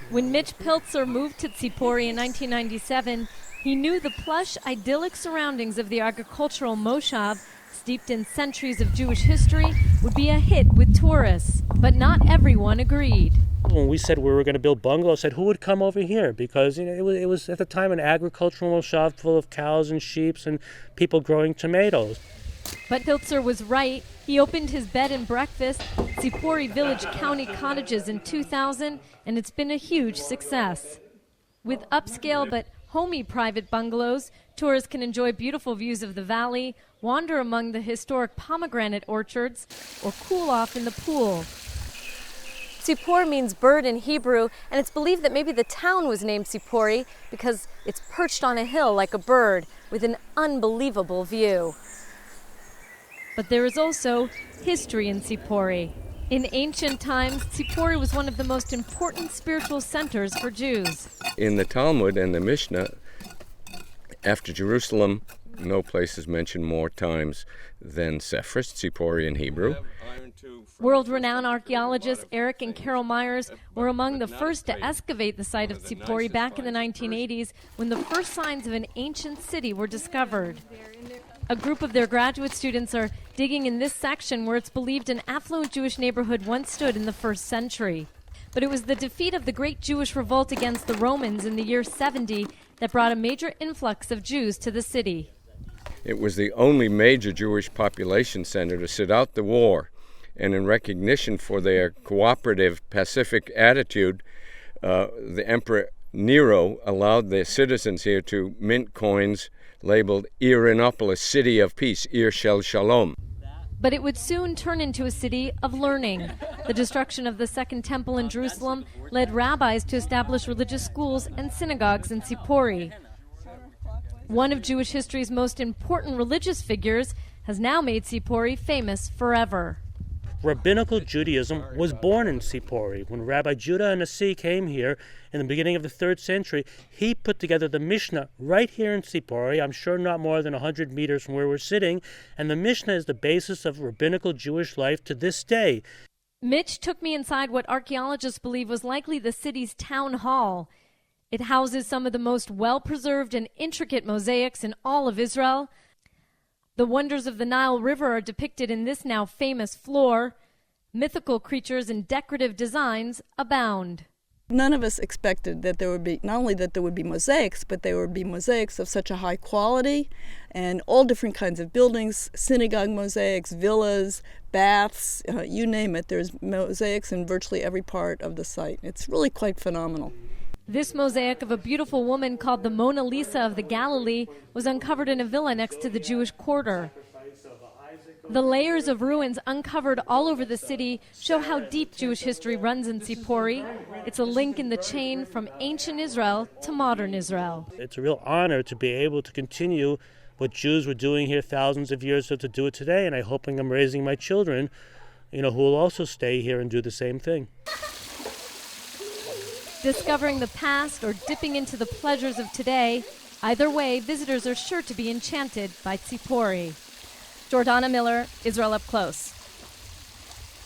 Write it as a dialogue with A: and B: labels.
A: When Mitch Piltzer moved to Zippori in 1997, he knew the plush, idyllic surroundings of the agricultural moshav, steeped in centuries of Jewish history, would be a hit with tourists. But not everyone agreed.
B: When we said we were going to build bungalows, I said who would come over here? Because it was at the time an agricultural moshav full of cows and sheep and people growing tomatoes.
A: But Piltzer was right. He opened his bed and breakfast, Zippori Village County Cottages, in 2000, and it's been a huge success. With upscale but homey private bungalows, tourists can enjoy beautiful views of the valley, wander among the historic pomegranate orchards, or cool off in the pool. Zippor means bird in Hebrew, and it's believed that maybe the town was named Zippori because it's perched on a hill like a bird with an unbelievable view. But there is also history in Zippori. In ancient times, Zippori was one of the most important spiritual centers for Jews.
C: In the Talmud and the Mishnah, after Jerusalem, no place is mentioned more times than Sephris, Zippori in Hebrew.
A: World-renowned archaeologists Eric and Carol Myers were among the first to excavate the site of Zippori back in the 1980s when the first signs of an ancient city were discovered. A group of their graduate students are digging in this section where it's believed an affluent Jewish neighborhood once stood in the 1st century. But it was the defeat of the Great Jewish Revolt against the Romans in the year 70 that brought a major influx of Jews to the city.
C: It was the only major Jewish population center to sit out the war, and in recognition for their cooperative, pacific attitude, the Emperor Nero allowed the citizens here to mint coins labeled Irinopolis, City of Peace, Ir Shel Shalom.
A: But it would soon turn into a city of learning. The destruction of the Second Temple in Jerusalem led rabbis to establish religious schools and synagogues in Zippori. One of Jewish history's most important religious figures has now made Zippori famous forever.
B: Rabbinical Judaism was born in Zippori. When Rabbi Judah Anasi came here in the beginning of the 3rd century, he put together the Mishnah right here in Zippori, I'm sure not more than 100 meters from where we're sitting, and the Mishnah is the basis of rabbinical Jewish life to this day.
A: Mitch took me inside what archaeologists believe was likely the city's town hall. It houses some of the most well-preserved and intricate mosaics in all of Israel. The wonders of the Nile River are depicted in this now famous floor. Mythical creatures and decorative designs abound.
D: None of us expected that there would be, not only that there would be mosaics, but there would be mosaics of such a high quality and all different kinds of buildings, synagogue mosaics, villas, baths, you name it. There's mosaics in virtually every part of the site. It's really quite phenomenal.
A: This mosaic of a beautiful woman called the Mona Lisa of the Galilee was uncovered in a villa next to the Jewish quarter. The layers of ruins uncovered all over the city show how deep Jewish history runs in Zippori. It's a link in the chain from ancient Israel to modern Israel.
B: It's a real honor to be able to continue what Jews were doing here thousands of years ago to do it today, and I'm hoping I'm raising my children, who will also stay here and do the same thing.
A: Discovering the past or dipping into the pleasures of today, either way, visitors are sure to be enchanted by Zippori. Jordana Miller, Israel Up Close.